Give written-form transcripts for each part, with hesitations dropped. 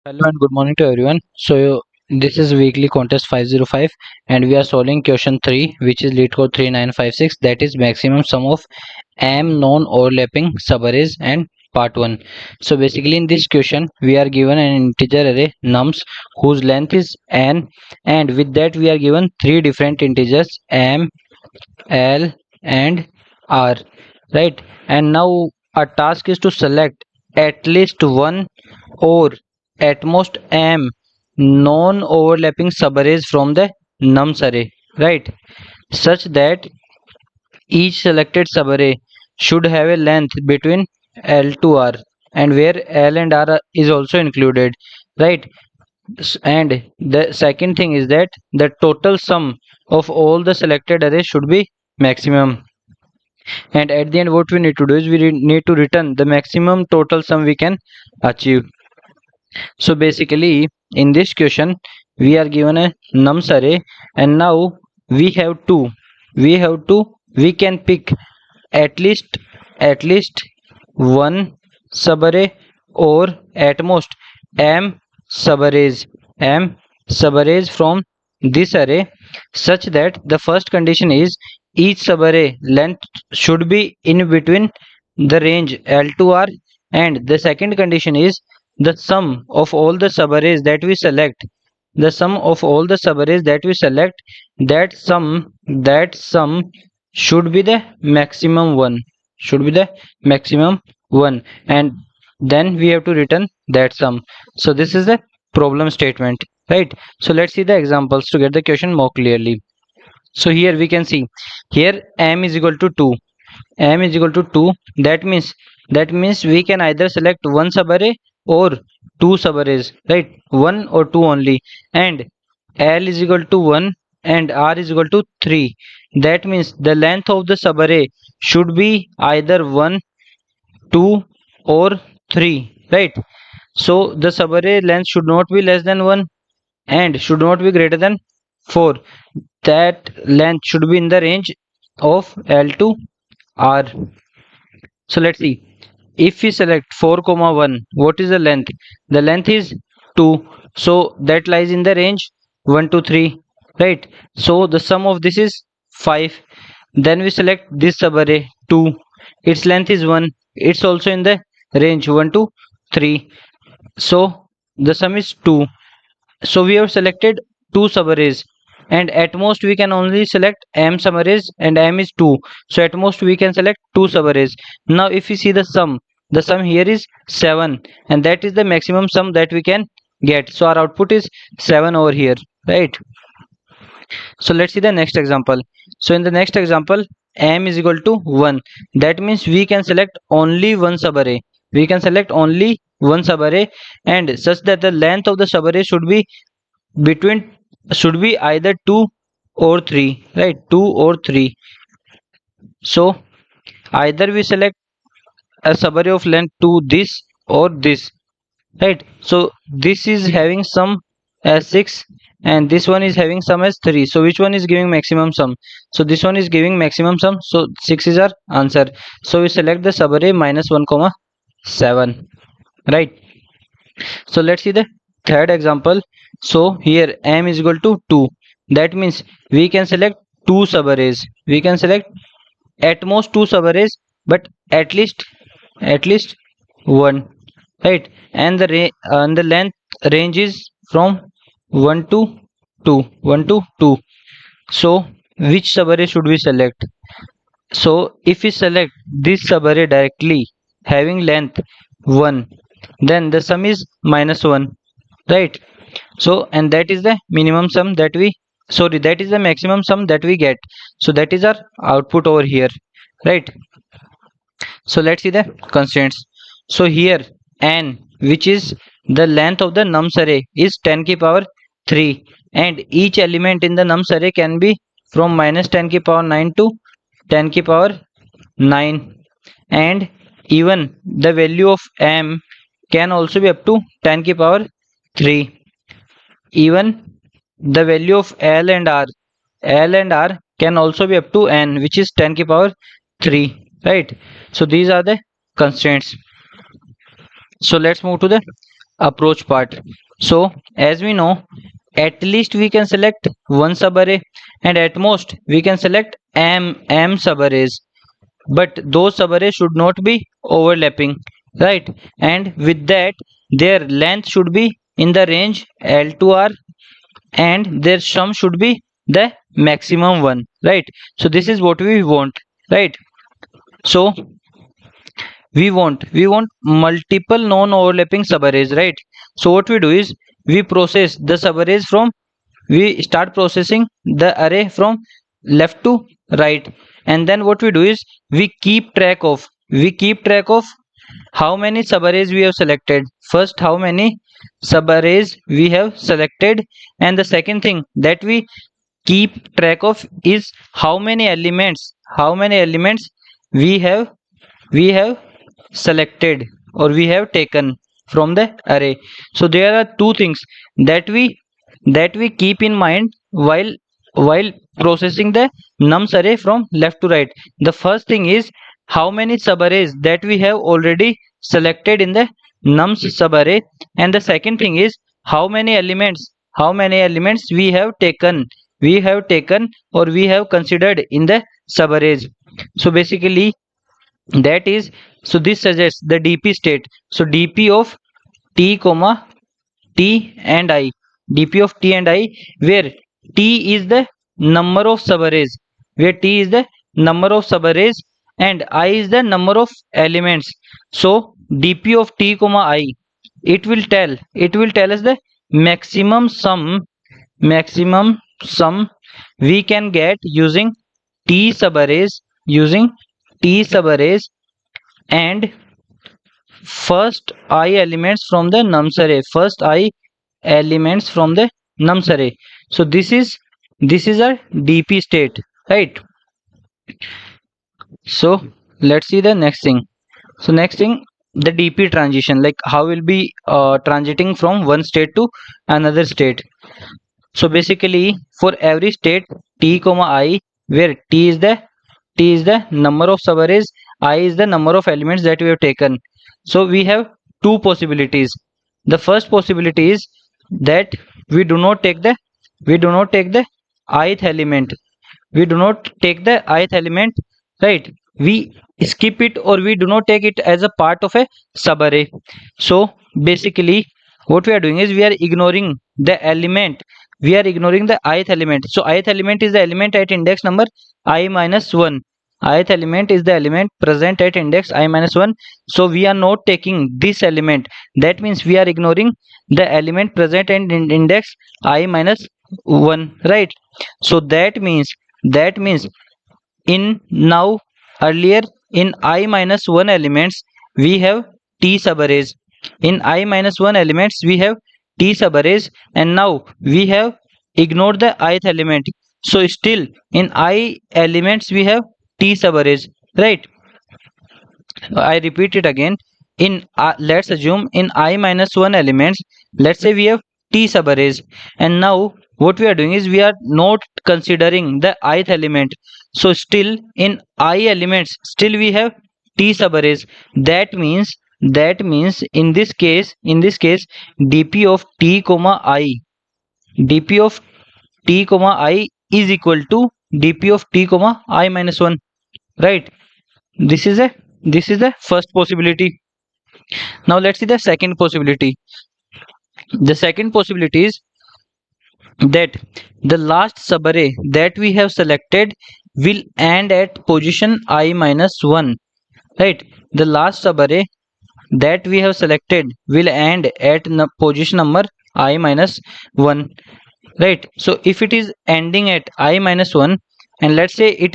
Hello and good morning to everyone. This is weekly contest 505 and we are solving question 3 which is lead code 3956, that is maximum sum of m non-overlapping subarrays and part 1. So basically in this question we are given an integer array nums whose length is n, and with that we are given three different integers m, l and r, right? And now our task is to select at least one or at most m non-overlapping subarrays from the nums array, right? Such that each selected subarray should have a length between L to R, and where L and R is also included, right? And the second thing is that the total sum of all the selected arrays should be maximum, and at the end what we need to do is need to return the maximum total sum we can achieve. So basically in this question we are given a nums array, and now we have to we can pick at least at least one subarray or at most m subarrays m subarrays from this array, such that the first condition is each subarray length should be in between the range L to R, and the second condition is the sum of all the subarrays that we select, the sum of all the subarrays that we select, that sum should be the maximum one, should be the maximum one, and then we have to return that sum. So this is the problem statement, right? So let's see the examples to get the question more clearly. So here we can see, here m is equal to 2, m is equal to 2, that means we can either select one subarray or two subarrays, right? One or two only. And L is equal to 1 and R is equal to 3, that means the length of the subarray should be either 1, 2 or 3, right? So the subarray length should not be less than 1 and should not be greater than 4. That length should be in the range of L to R. So let's see, if we select 4 comma 1, what is the length? The length is 2, so that lies in the range 1 to 3, right? So the sum of this is 5. Then we select this subarray 2, its length is 1, it's also in the range 1 to 3, so the sum is 2. So we have selected two subarrays, and at most we can only select m subarrays, and m is 2, so at most we can select two subarrays. Now if we see the sum here is 7, and that is the maximum sum that we can get, so our output is 7 over here, right? So let's see the next example. So in the next example m is equal to 1, that means we can select only one subarray, we can select only one subarray, and such that the length of the subarray between should be either 2 or 3, right? 2 or 3. So either we select a subarray of length to this or this, right? So this is having sum as 6 and this one is having sum as 3, so which one is giving maximum sum? So this one is giving maximum sum, so 6 is our answer. So we select the subarray minus 1 comma 7, right? So let's see the third example. So here m is equal to 2, that means we can select two subarrays, we can select at most two subarrays, but at least one, right? And the length range is from 1 to 2, 1 to 2. So which subarray should we select? So if we select this subarray directly having length 1, then the sum is minus 1, right? So and that is the minimum sum that we, sorry, that is the maximum sum that we get, so that is our output over here, right? So let's see the constraints. So here n, which is the length of the nums array, is 10 ki power 3, and each element in the nums array can be from minus 10 ki power 9 to 10 ki power 9, and even the value of m can also be up to 10 ki power 3. Even the value of L and R can also be up to n, which is 10 ki power 3, right? So these are the constraints. So let's move to the approach part. So as we know, at least we can select one subarray, and at most we can select m subarrays, but those subarrays should not be overlapping, right? And with that, their length should be in the range L to R, and their sum should be the maximum one, right? So this is what we want, right? So we want multiple non overlapping subarrays, right? So what we do is we process the subarrays from, we start processing the array from left to right, and then what we do is we keep track of how many subarrays we have selected. First, how many subarrays we have selected, and the second thing that we keep track of is how many elements we have selected or we have taken from the array. So there are two things that we keep in mind while processing the nums array from left to right. The first thing is how many subarrays that we have already selected in the nums subarray, and the second thing is how many elements we have taken or we have considered in the subarrays. So basically that is, so this suggests the dp state. So dp of t comma t and I, dp of t and I, where t is the number of subarrays, and I is the number of elements. So dp of t comma I, it will tell us the maximum sum we can get using t subarrays and first I elements from the nums array, so this is our dp state, right? So let's see the next thing. So next thing, the dp transition, like how we'll be transiting from one state to another state. So basically for every state t comma I, where t is the number of subarrays, I is the number of elements that we have taken. So we have two possibilities. The first possibility is that we do not take the ith element. We do not take the ith element, right? We skip it or we do not take it as a part of a subarray. So basically what we are doing is we are ignoring the element, we are ignoring the ith element. So ith element is the element at index number I minus 1. Ith element is the element present at index I minus 1. So we are not taking this element. That means we are ignoring the element present at index I minus 1, right? So that means in now earlier in I minus 1 elements we have t subarrays. In I minus 1 elements we have t subarrays, and now we have ignored the ith element. So still in I elements we have t subarrays, right? I repeat it again. In let's assume in I minus 1 elements, let's say we have t subarrays, and now what we are doing is we are not considering the ith element. So still in I elements, still we have t subarrays. That means in this case dp of t comma I, dp of t comma I is equal to dp of t comma I minus 1, right? This is a first possibility. Now let's see the second possibility. The second possibility is that the last subarray that we have selected will end at position I minus 1, right? The last subarray that we have selected will end at position number I minus 1, right? So if it is ending at I minus 1, and let's say the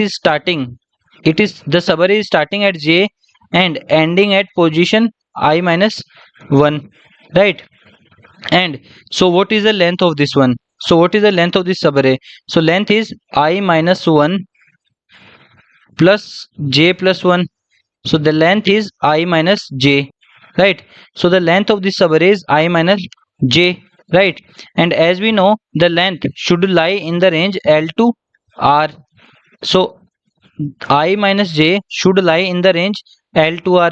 subarray is starting at j and ending at position I minus 1, right? And so what is the length of this one? So what is the length of this subarray? So length is I minus 1 plus j plus 1. So the length is I minus j, right? So the length of this subarray is I minus j, right? And as we know, the length should lie in the range L to R. So I minus j should lie in the range L to R.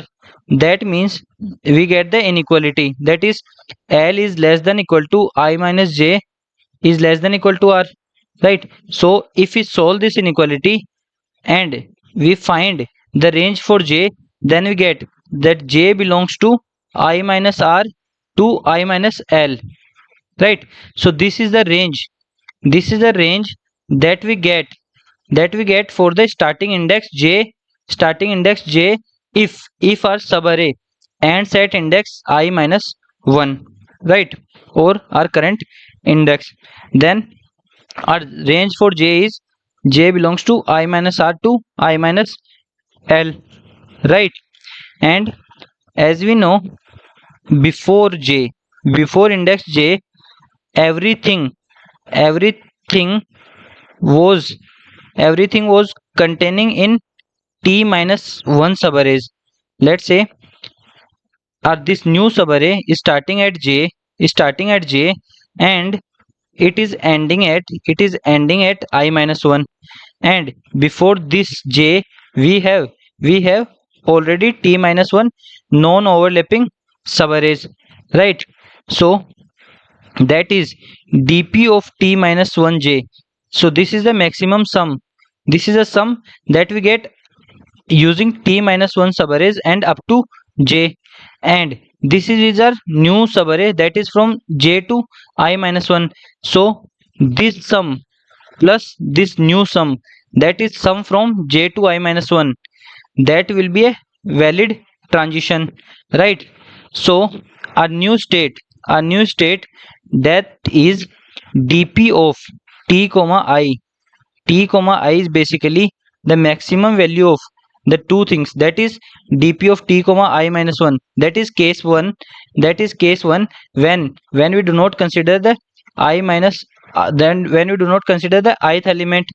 that means we get the inequality, that is L is less than equal to I minus J is less than equal to R, right? So if we solve this inequality and we find the range for J, then we get that J belongs to I minus R to I minus L, right? So this is the range, this is the range that we get, that we get for the starting index J, starting index J, if our subarray and set index I minus 1, right, or our current index, then our range for J is J belongs to I minus R to I minus L, right? And as we know, before J, before index J, everything, everything was, everything was containing in T minus 1 subarrays. Let's say this new subarray is starting at J, is starting at J, and it is ending at, it is ending at I minus 1, and before this J we have already T minus 1 non overlapping subarrays, right? So that is dp of T minus 1 J. So this is the maximum sum, this is a sum that we get using T minus 1 subarrays and up to J, and this is our new subarray that is from J to I minus 1. So this sum plus this new sum, that is sum from J to I minus 1, that will be a valid transition, right? So our new state, our new state, that is dp of T comma I. T comma I is basically the maximum value of the two things, that is dp of T comma I minus 1, that is case 1, that is case 1 when we do not consider the I minus then when we do not consider the ith element,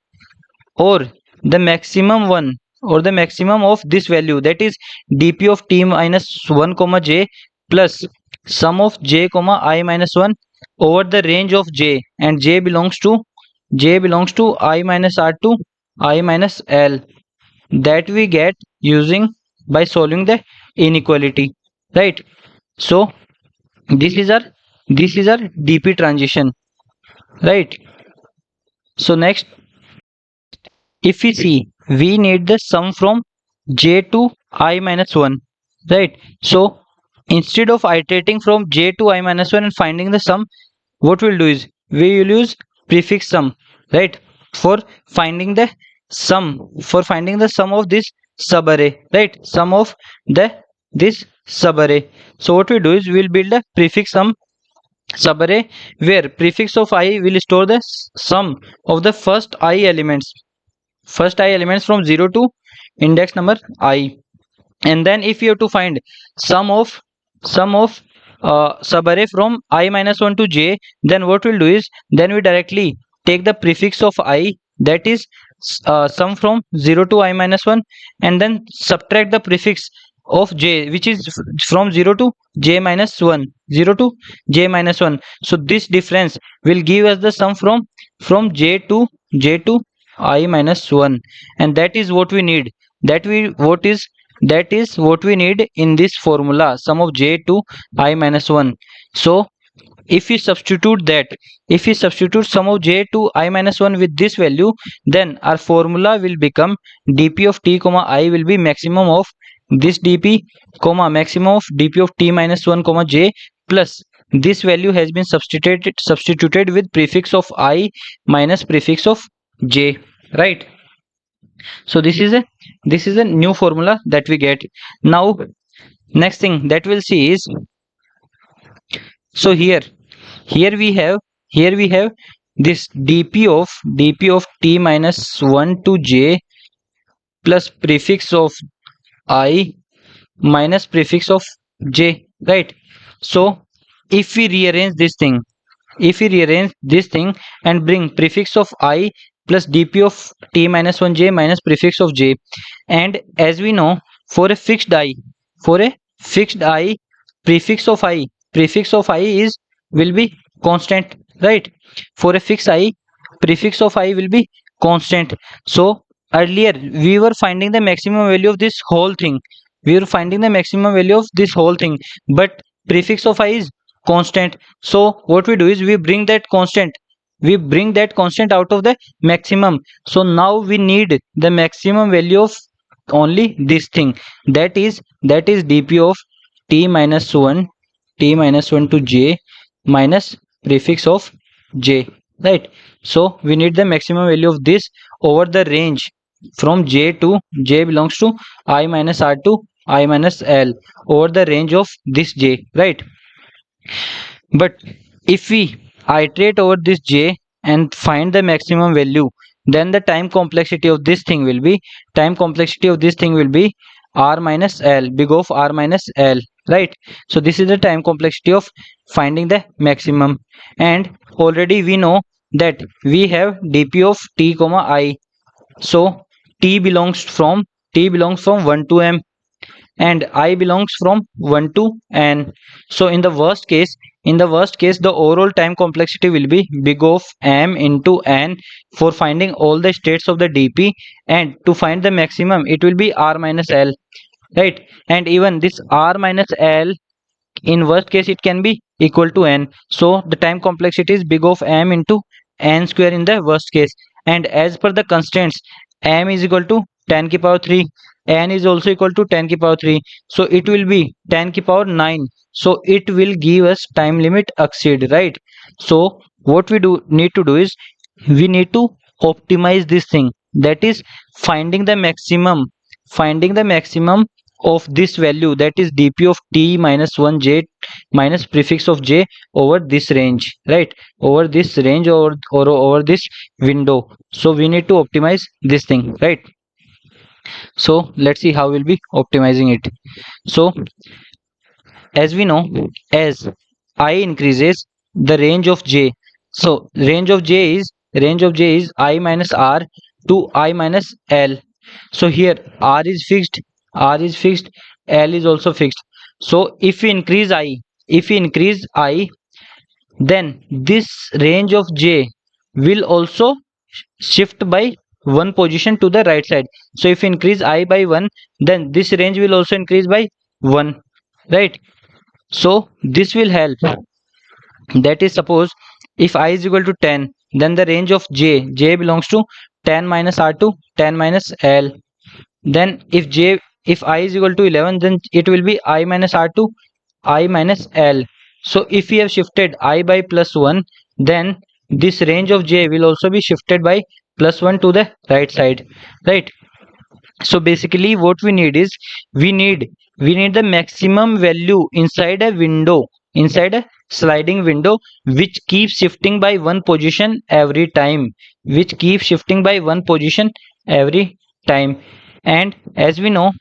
or the maximum one, or the maximum of this value, that is dp of T minus 1 comma J plus sum of J comma I minus 1 over the range of J, and J belongs to, J belongs to I minus R to I minus L, that we get using by solving the inequality, right? So this is our, this is our dp transition, right? So next, if we see, we need the sum from J to I minus 1, right? So instead of iterating from J to I minus 1 and finding the sum, what we'll do is we will use prefix sum, right, for finding the sum, for finding the sum of this subarray, right, sum of the this subarray. So what we do is we'll build a prefix sum subarray where prefix of I will store the sum of the first I elements, first I elements from 0 to index number I, and then if you have to find sum of, sum of subarray from I minus 1 to J, then what we'll do is then we directly take the prefix of I, that is sum from 0 to I minus 1, and then subtract the prefix of J, which is from 0 to J minus 1, 0 to J minus 1. So this difference will give us the sum from J to I minus 1, and that is what we need, that we what is, that is what we need in this formula, sum of J to I minus 1. So if we substitute that, if we substitute sum of J to I minus 1 with this value, then our formula will become dp of T comma I will be maximum of this dp comma maximum of dp of T minus 1 comma J plus this value has been substituted with prefix of I minus prefix of J, right? So this is a, this is a new formula that we get. Now next thing that we'll see is, so here we have, here we have this dp of T minus 1 to J plus prefix of I minus prefix of J, right? So if we rearrange this thing, if we rearrange this thing and bring prefix of I plus dp of T minus 1 J minus prefix of J, and as we know, for a fixed I, for a fixed I, prefix of I, prefix of I is will be constant, right? For a fixed I, prefix of I will be constant. So earlier we were finding the maximum value of this whole thing, we are finding the maximum value of this whole thing, but prefix of I is constant. So what we do is we bring that constant out of the maximum. So now we need the maximum value of only this thing, that is dp of t minus 1 to j minus prefix of j, right? So we need the maximum value of this over the range from j belongs to I minus r to I minus l, over the range of this j, right? But if we iterate over this j and find the maximum value, then the time complexity of this thing will be r minus l, big of r minus l, right? So this is the time complexity of finding the maximum. And already we know that we have dp of t comma I. So t belongs from 1 to m, and I belongs from 1 to n. So in the worst case, the overall time complexity will be big of m into n for finding all the states of the dp, and to find the maximum it will be r minus l, right? And even this r minus l, in worst case it can be equal to n. So the time complexity is big of m into n square in the worst case. And as per the constraints, m is equal to 10 ki power 3, n is also equal to 10 ki power 3, so it will be 10 ki power 9. So it will give us time limit exceed, right? So what we do need to do is we need to optimize this thing, that is finding the maximum of this value, that is dp of t minus 1 j minus prefix of j over this range, right? Over this range, or over this window. So we need to optimize this thing, right? So let's see how we'll be optimizing it. So as we know, as I increases, the range of j, so range of j is I minus r to I minus l. So here r is fixed, l is also fixed. So if we increase I, then this range of j will also shift by one position to the right side. So if increase I by 1, then this range will also increase by 1, right? So this will help, that is, suppose if I is equal to 10, then the range of j belongs to 10 minus r to 10 minus l. Then if I is equal to 11, then it will be I minus r to I minus l. So if we have shifted I by plus 1, then this range of j will also be shifted by plus 1 to the right side, right? So basically what we need is we need the maximum value inside a sliding window, which keeps shifting by one position every time, every time. And as we know,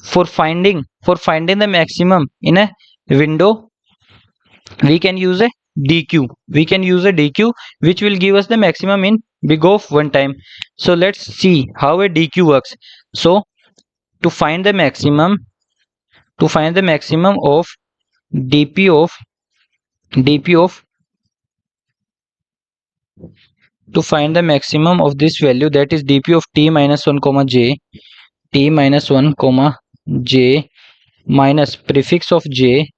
for finding the maximum in a window, we can use a dq which will give us the maximum in big of one time. So let's see how a dq works. So to find the maximum of dp of dp of to find the maximum of this value, that is dp of t minus 1 comma j minus prefix of j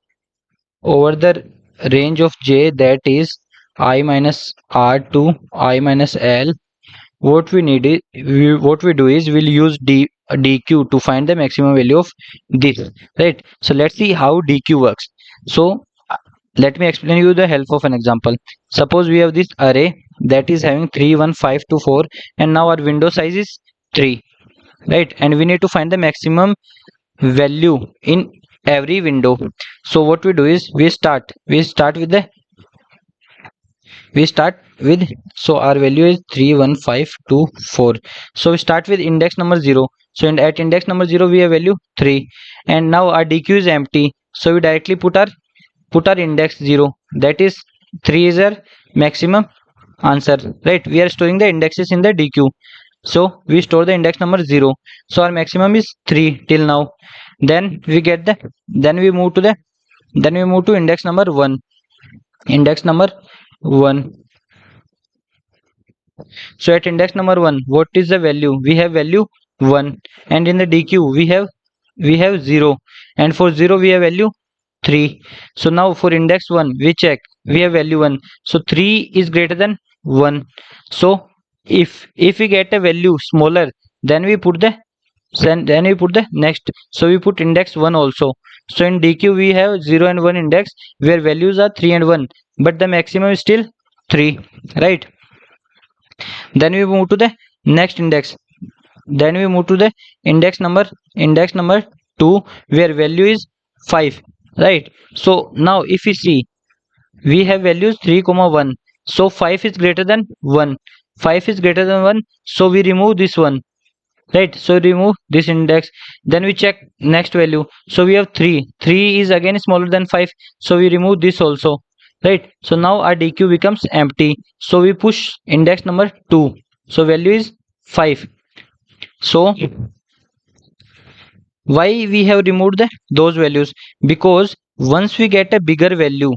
over the range of j, that is I minus r to I minus l. What we do is we'll use dq to find the maximum value of this, right? So let's see how dq works. So let me explain you the help of an example. Suppose we have this array that is having 3 1 5 2 4, and now our window size is 3, right? And we need to find the maximum value in every window. So what we do is we start with so our value is 3 1 5 2 4. So we start with index number 0. So at index number 0 we have value 3, and now our dq is empty, so we directly put our index 0, that is 3 is our maximum answer, right? We are storing the indexes in the dq, so we store the index number 0. So our maximum is 3 till now. Then we move to index number 1. So at index number 1, what is the value? We have value 1, and in the dq we have we have 0, and for 0 we have value 3. So now for index 1 we check, we have value 1, so 3 is greater than 1. So if we get a value smaller, then we put the next, so we put index 1 also. So in DQ we have 0 and 1 index where values are 3 and 1, but the maximum is still 3, right? Then we move to the next index, then we move to the index number 2 where value is 5, right? So now if we see, we have values 3 comma 1, so 5 is greater than 1, 5 is greater than 1, so we remove this one, right? So remove this index, then we check next value, so we have 3, 3 is again smaller than 5, so we remove this also, right? So now our DQ becomes empty, so we push index number 2, so value is 5. So why we have removed those values? Because once we get a bigger value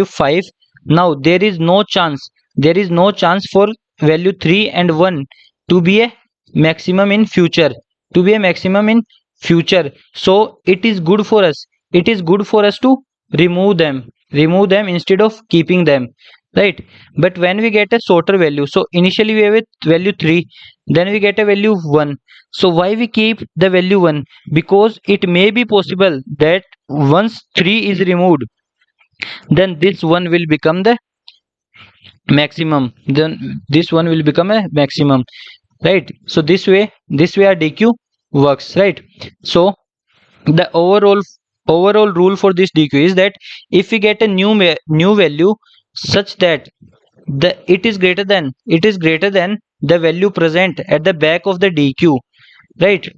5, now there is no chance for value 3 and 1 to be a maximum in future, so it is good for us, to remove them instead of keeping them, right? But when we get a shorter value, so initially we have a value 3, then we get a value 1, so why we keep the value 1? Because it may be possible that once 3 is removed, then this one will become the maximum, right? So this way our DQ works, right? So the overall rule for this DQ is that if we get a new value such that it is greater than the value present at the back of the DQ, right?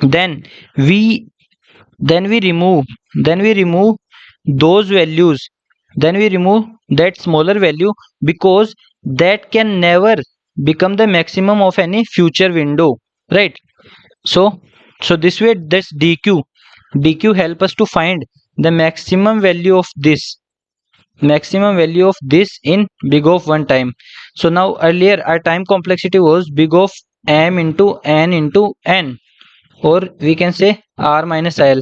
then we then we remove those values, then we remove that smaller value, because that can never become the maximum of any future window, right? So this way, this DQ help us to find the maximum value of this, in big of 1 time. So now earlier our time complexity was big of m into n, or we can say r minus l.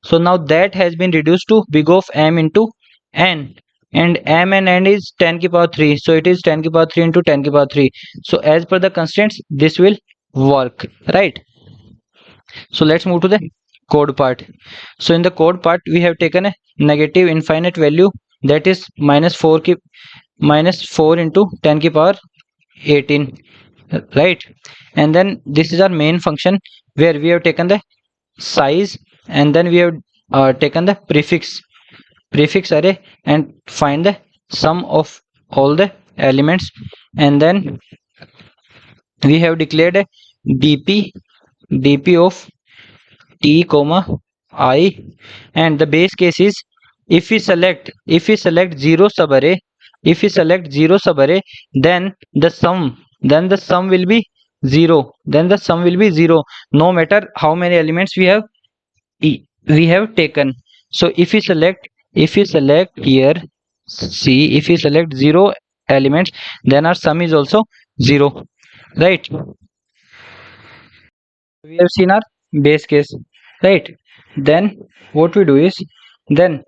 So now that has been reduced to big of m into n, and m and n is 10 ki power 3, so it is 10 ki power 3 into 10 ki power 3. So as per the constraints, this will work, right? So let's move to the code part. So in the code part, we have taken a negative infinite value, that is minus 4 into 10 ki power 18, right? And then this is our main function where we have taken the size, and then we have taken the prefix array and find the sum of all the elements, and then we have declared a dp of t comma I, and the base case is if we select 0 subarray, then the sum will be 0, no matter how many elements we have taken. So if we select here, see, if we select 0 elements, then our sum is also 0, right? We have seen our base case, right? Then what we do is, then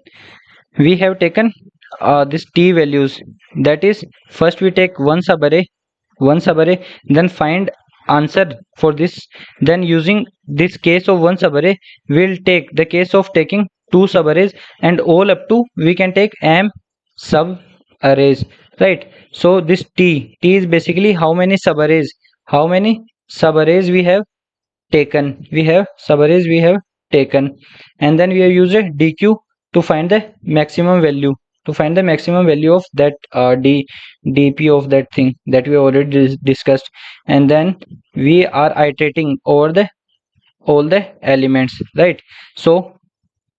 we have taken this t values, that is first we take one subarray, then find answer for this. Then using this case of one subarray, we'll take the case of taking two subarrays, and all up to we can take m sub arrays, right? So this t is basically how many subarrays we have taken, and then we have used a DQ to find the maximum value, of that dp of that thing that we already discussed, and then we are iterating over the all the elements, right? So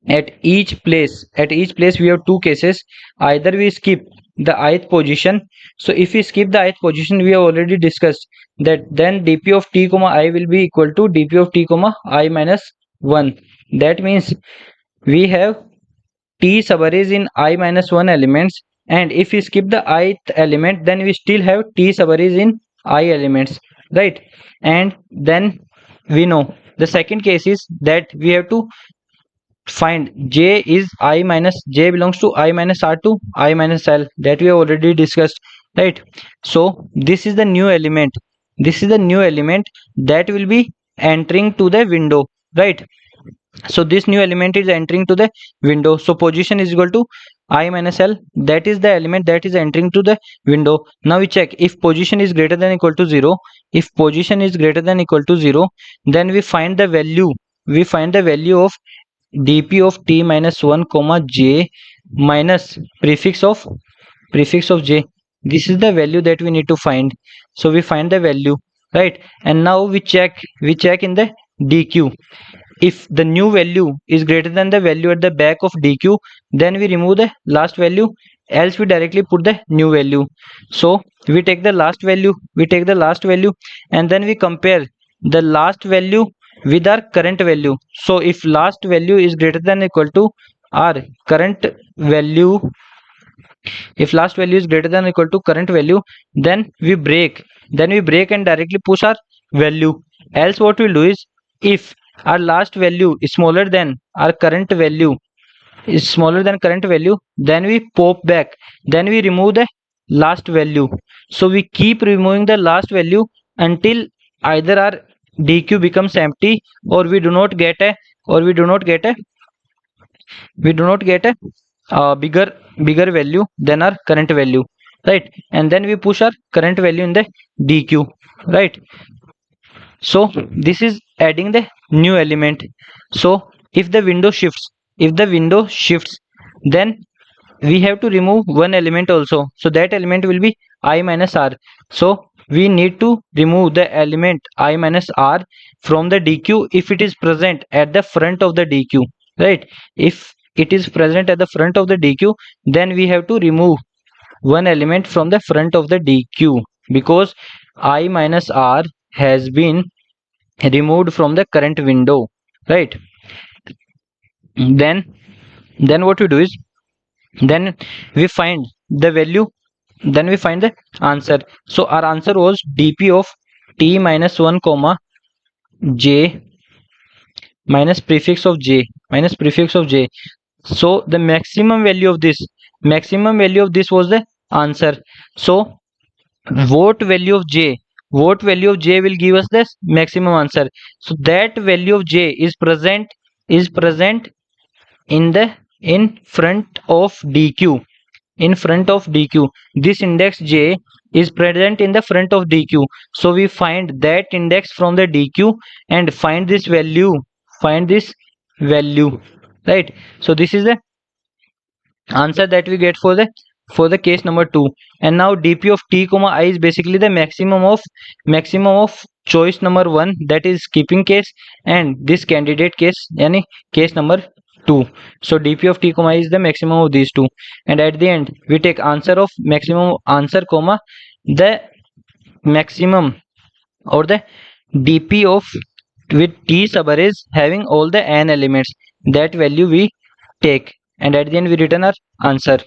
at each place we have two cases. Either we skip the ith position. So if we skip the ith position, we have already discussed that then dp of t comma I will be equal to dp of t comma I minus 1. That means we have t subarrays in I minus 1 elements, and if we skip the ith element, then we still have t subarrays in I elements, right? And then we know The second case is that we have to find j is I minus j belongs to I minus r to I minus l, that we have already discussed, right? So this is the new element, this is the new element that will be entering to the window, right? So this new element is entering to the window, so position is equal to I minus l, that is the element that is entering to the window. Now we check if position is greater than equal to 0. If position is greater than equal to 0, then we find the value, we find the value of dp of t minus 1 comma j minus prefix of j. This is the value that we need to find, so we find the value, right? And now we check in the dq. If the new value is greater than the value at the back of dq, then we remove the last value, else we directly put the new value. So we take the last value, and then we compare the last value with our current value. So if last value is greater than equal to our current value, if last value is greater than equal to current value, then we break, and directly push our value. Else what we'll do is, if our last value is smaller than our current value, then we pop back, then we remove the last value. So we keep removing the last value until either our dq becomes empty, or we do not get a bigger value than our current value, right? And then we push our current value in the dq, right? So this is adding the new element. So if the window shifts, then we have to remove one element also, so that element will be I minus r. So we need to remove the element I minus r from the dq if it is present at the front of the dq, right? If it is present at the front of the dq, then we have to remove one element from the front of the dq, because I minus r has been removed from the current window, right? Then what we do is, then we find the value, then we find the answer. So our answer was dp of t minus 1 comma j minus prefix of j. So the maximum value of this was the answer. So what value of j will give us this maximum answer. So that value of j is present in front of dq, this index j is present in the front of dq. So we find that index from the dq and find this value, right? So this is the answer that we get for the case number 2. And now dp of t comma I is basically the maximum of choice number 1, that is skipping case, and this candidate case, yani case number 2. So dp of t comma I is the maximum of these two, and at the end we take answer of maximum answer comma the maximum, or the dp of with t subarrays having all the n elements, that value we take, and at the end we return our answer,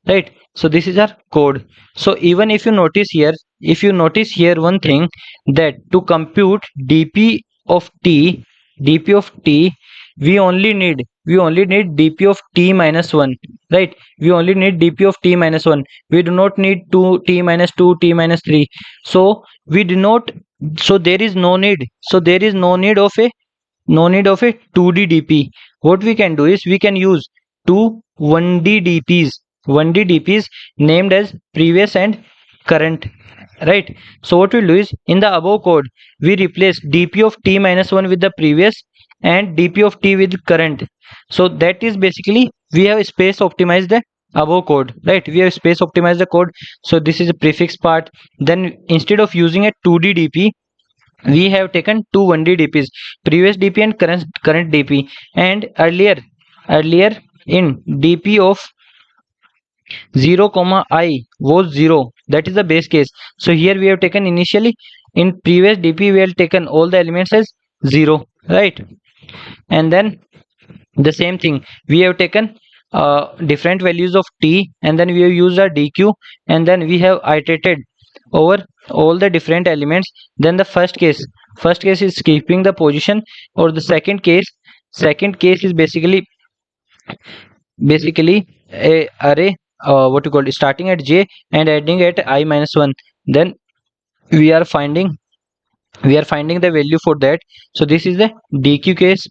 right? So this is our code. So even if you notice here one thing, that to compute dp of t, we only need dp of t minus 1, right? We only need dp of t minus 1. We do not need 2 minus 2, t minus 3. So we do not, so there is no need of a 2d dp. What we can do is, we can use two 1d dps named as previous and current, right? So what we'll do is, in the above code we replace dp of t minus 1 with the previous and dp of t with current. So that is basically, we have space optimized the above code, right? We have space optimized the code. So this is a prefix part. Then instead of using a 2d dp, we have taken two 1d dps, previous dp and current dp. And earlier in dp of 0 comma I was 0, that is the base case. So here we have taken initially, in previous dp we have taken all the elements as 0, right? And then the same thing, we have taken different values of t, and then we have used our dq, and then we have iterated over all the different elements. Then the first case, First case is keeping the position, or the second case is basically a array, what you call it, starting at j and ending at I minus 1. Then we are finding the value for that. So this is the dq case.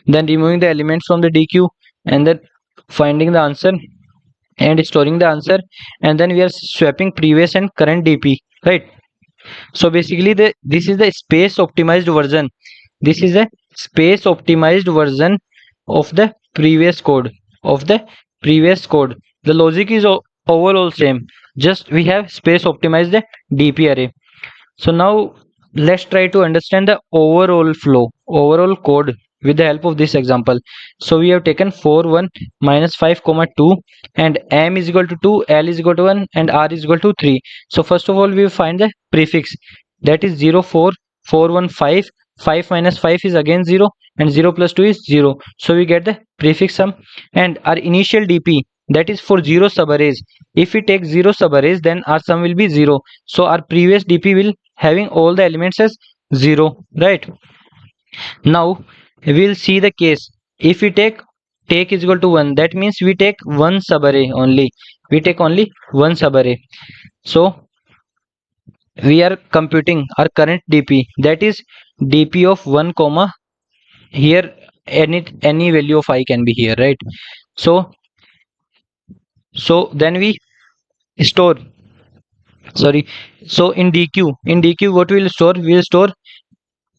Then removing the elements from the dq, and then finding the answer and storing the answer, and then we are swapping previous and current dp, right? So basically this is the space optimized version. This is a space optimized version of the previous code, the logic is overall same, just we have space optimized the dp array. So now let's try to understand the overall flow, overall code with the help of this example. So we have taken 4 1 minus 5 comma 2, and m is equal to 2, l is equal to 1, and r is equal to 3. So first of all we find the prefix, that is 0 4 4 1 5. 5 minus 5 is again 0, and 0 plus 2 is 0. So we get the prefix sum, and our initial dp, that is for 0 subarrays. If we take 0 subarrays, then our sum will be 0. So our previous dp will having all the elements as 0, right? Now we'll see the case. If we take is equal to 1, that means we take one subarray only. We take only one subarray. So we are computing our current dp, that is dp of 1 comma, here any value of I can be here, right? So then we store, sorry, so in dq what we will store? We will store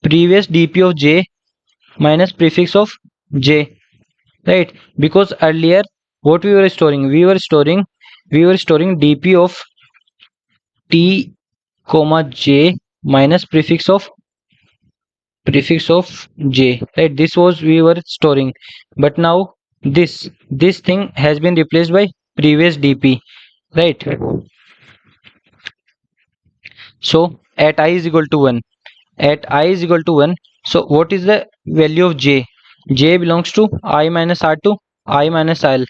previous dp of j minus prefix of j, right? Because earlier what we were storing, dp of t comma j minus prefix of j, right? This was we were storing, but now this thing has been replaced by previous dp, right? So at I is equal to 1, so what is the value of j? J belongs to I minus r to I minus l,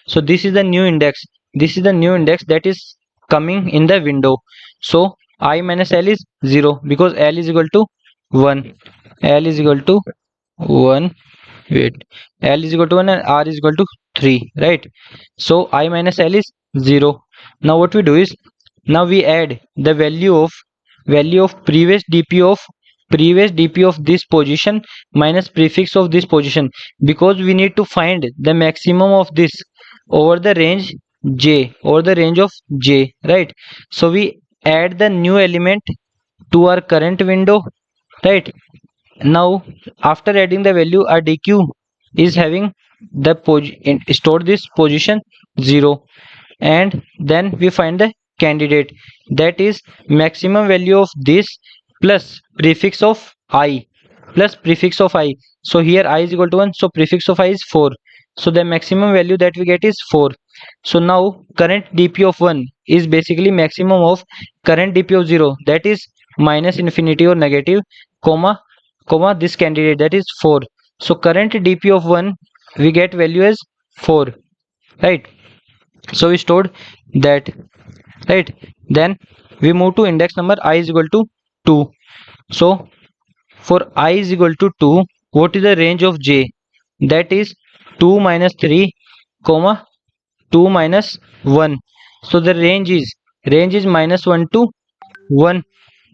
so this is the new index, that is coming in the window. So I minus l is 0, because l is equal to 1, wait, l is equal to 1 and r is equal to 3, right? So I minus l is 0. Now what we do is, now we add the value of previous dp of this position minus prefix of this position, because we need to find the maximum of this over the range of j, right? So we add the new element to our current window, right? Now after adding the value, our dq is having the stored this position 0, and then we find the candidate, that is maximum value of this plus prefix of I, so here I is equal to 1, so prefix of I is 4, so the maximum value that we get is 4. So now current dp of 1 is basically maximum of current dp of 0, that is minus infinity or negative, comma this candidate, that is 4. So current dp of 1 we get value as 4, right? So we stored that, right? Then we move to index number I is equal to 2. So for I is equal to 2, what is the range of j? That is 2 minus 3 comma 2 minus 1. So the range is minus 1 to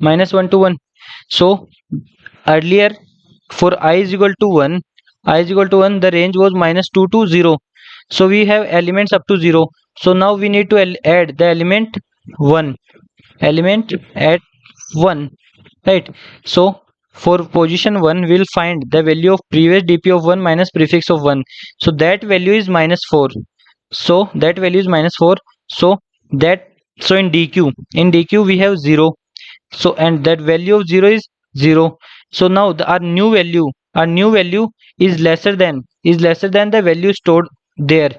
1, so earlier for I is equal to 1, the range was minus 2 to 0. So we have elements up to 0. So now we need to add the element 1, at 1, right? So for position 1 we'll find the value of previous dp of 1 minus prefix of 1, so that value is minus 4. So that value is minus 4. So in dq we have 0, so and that value of 0 is 0. So now our new value is lesser than the value stored there.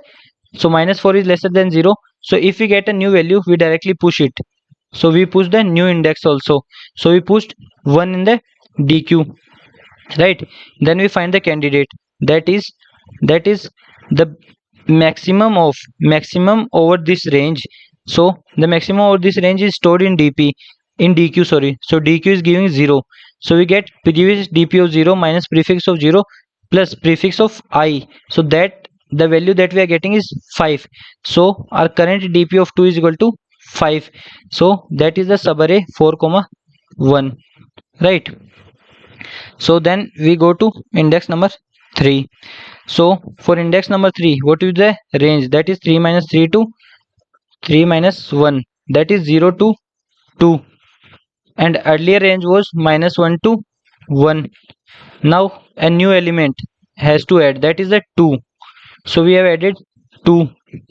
So minus 4 is lesser than 0. So if we get a new value, we directly push it. So we push the new index also. So we pushed 1 in the dq, right? Then we find the candidate, that is the maximum over this range. So the maximum over this range is stored in dp. in dq, sorry. So dq is giving 0, so we get previous dp of 0 minus prefix of 0 plus prefix of I, so that the value that we are getting is 5. So our current dp of 2 is equal to 5. So that is the subarray 4 comma 1, right? So then we go to index number 3. So for index number 3, what is the range? That is 3 minus 3 to 3 minus 1, that is 0 to 2, and earlier range was minus 1 to 1. Now a new element has to add, that is the 2. So we have added 2,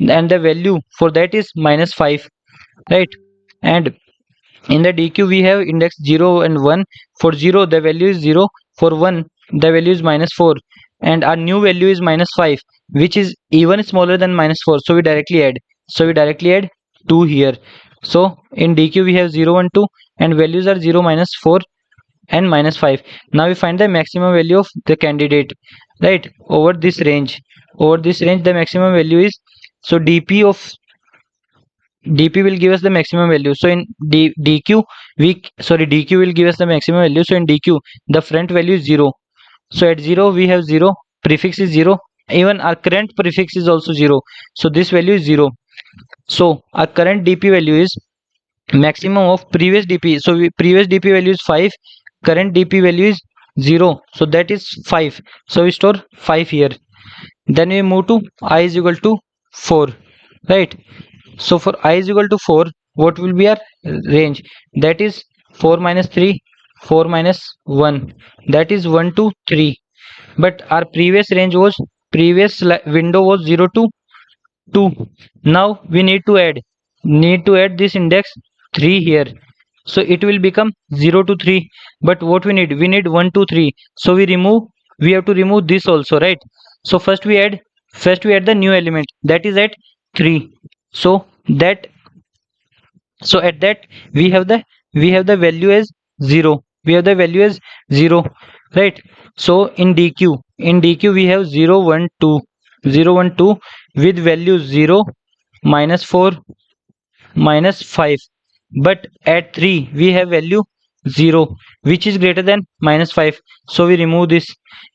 and the value for that is minus 5, right? And in the dq we have index 0 and 1. For 0 the value is 0, for 1 the value is minus 4, and our new value is minus 5, which is even smaller than minus 4, so we directly add. So we directly add 2 here. So in dq we have 0 1 2, and values are 0 minus 4 and minus 5. Now we find the maximum value of the candidate, right? Over this range, the maximum value is, so dp will give us the maximum value. So in dq dq will give us the maximum value. So in dq the front value is 0, so at 0 we have 0, prefix is 0, even our current prefix is also 0, so this value is 0. So our current dp value is maximum of previous dp. So previous dp value is 5, current dp value is 0, so that is 5. So we store 5 here. Then we move to I is equal to 4, right? So for I is equal to 4, what will be our range? That is 4 minus 3, 4 minus 1, that is 1 to 3. But our previous range was, window was 0 to 2. Now we need to add this index 3 here. So it will become 0 to 3. But what we need? We need 1 to 3. So we have to remove this also, right? So first we add the new element, that is at 3. So that, so at that we have the value as 0. We have the value as 0, right? So in dq we have 0 1 2, 0 1 2 with value 0 minus 4 minus 5. But at 3 we have value 0, which is greater than minus 5, so we remove this.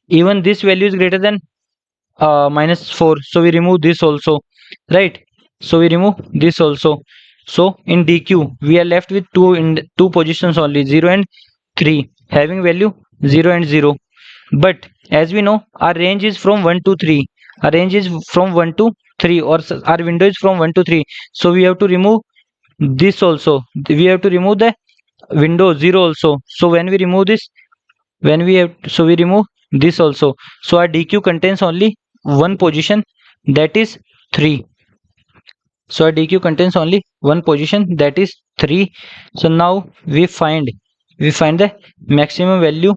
Even this value is greater than minus 4, so we remove this also, right? So we remove this also. So in dq we are left with two positions only, 0 and 3, having value 0 and 0. But as we know, our range is from 1 to 3, our range is from 1 to 3, or our window is from 1 to 3. So we have to remove this also, we have to remove the window 0 also. So when we remove this, we remove this also. So our dq contains only one position, that is 3. So our dq contains only one position, that is 3. So now we find the maximum value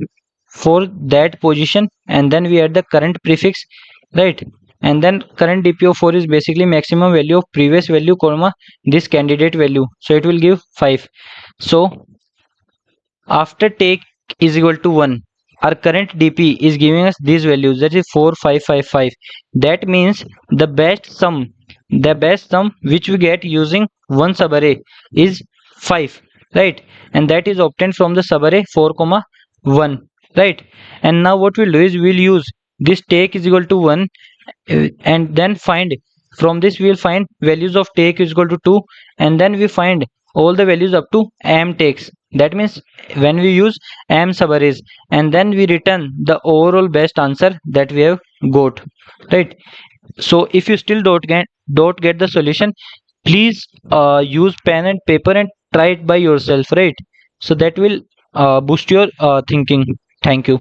for that position, and then we add the current prefix, right? And then current dp of 4 is basically maximum value of previous value comma this candidate value, so it will give 5. So after take is equal to 1, our current dp is giving us these values, that is 4 5 5 5. That means the best sum which we get using one subarray is 5, right? And that is obtained from the subarray 4 comma 1, right? And now what we'll do is we'll use this take is equal to 1, and then find, from this we will find values of take is equal to 2, and then we find all the values up to am takes. That means when we use am subarrays, and then we return the overall best answer that we have got, right? So if you still don't get the solution, please use pen and paper and try it by yourself, right? So that will boost your thinking. Thank you.